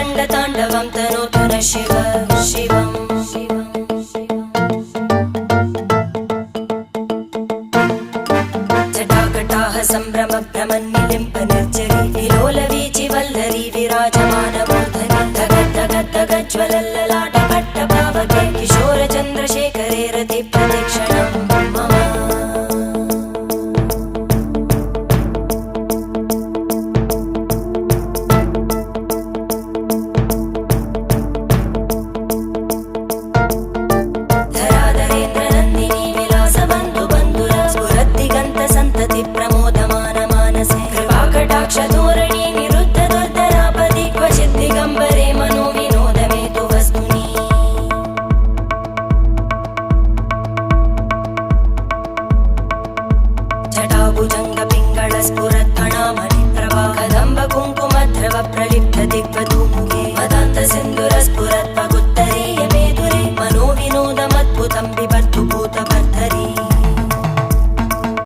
रङ्गताण्डवं तनोतु न शिव शिवम् जटाकटाः सम्भ्रमभ्रमन्निलिम्प निर्जरी विलोलवीचि वल्लरी विराजमानमूर्धनि धगज्ज्वलल्ललाटपट्टपावके किशोरचन्द्रशेखरे रतिप्रतिक्षणं मम धराधरेन्द्रनन्दिनी विलासबन्धुबन्धुरा स्फुरद्दिगन्तसन्तति प्रमोदमान मानसे कृपाकटाक्षधोरणी निरुद्धदुर्धरापदि क्वचिद्दिगम्बरे मनो